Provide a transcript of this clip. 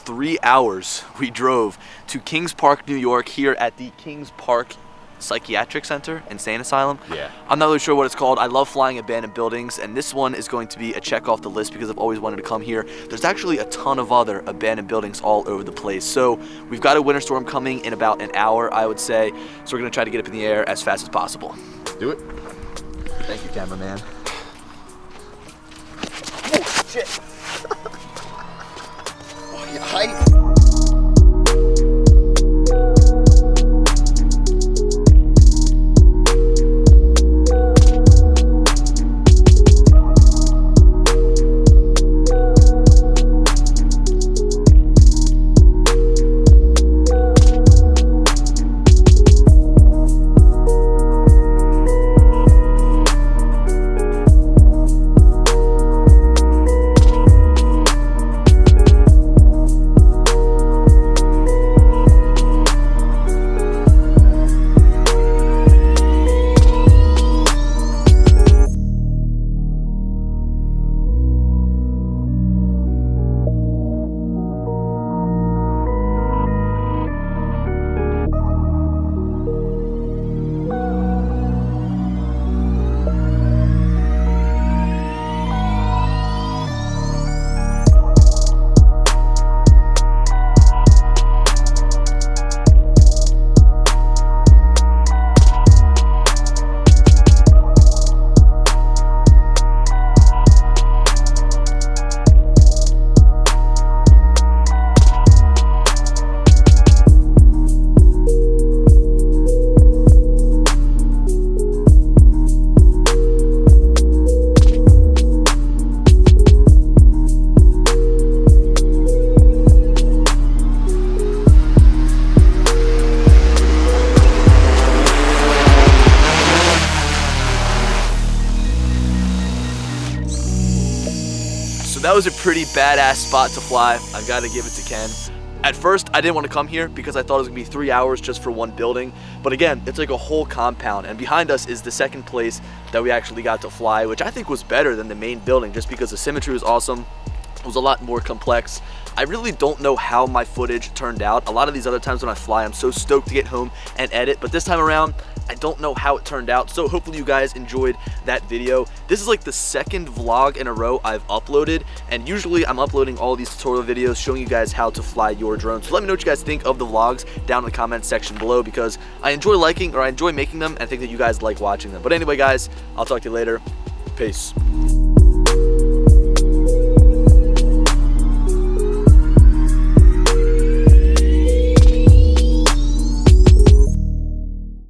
3 hours we drove to Kings Park, New York, here at the Kings Park Psychiatric Center, Insane Asylum. Yeah. I'm not really sure what it's called. I love flying abandoned buildings, and this one is going to be a check off the list because I've always wanted to come here. There's actually a ton of other abandoned buildings all over the place. So we've got a winter storm coming in about an hour, I would say. So we're gonna try to get up in the air as fast as possible. Do it. Thank you, cameraman. Oh, shit. Fucking hype. That was a pretty badass spot to fly. I've got to give it to Ken. At first, I didn't want to come here because I thought it was gonna be 3 hours just for one building. But again, it's like a whole compound. And behind us is the second place that we actually got to fly, which I think was better than the main building just because the symmetry was awesome. It was a lot more complex. I really don't know how my footage turned out. A lot of these other times when I fly, I'm so stoked to get home and edit. But this time around, I don't know how it turned out. So hopefully you guys enjoyed that video. This is like the second vlog in a row I've uploaded. And usually I'm uploading all these tutorial videos showing you guys how to fly your drone. So let me know what you guys think of the vlogs down in the comment section below because I enjoy making them and I think that you guys like watching them. But anyway, guys, I'll talk to you later. Peace.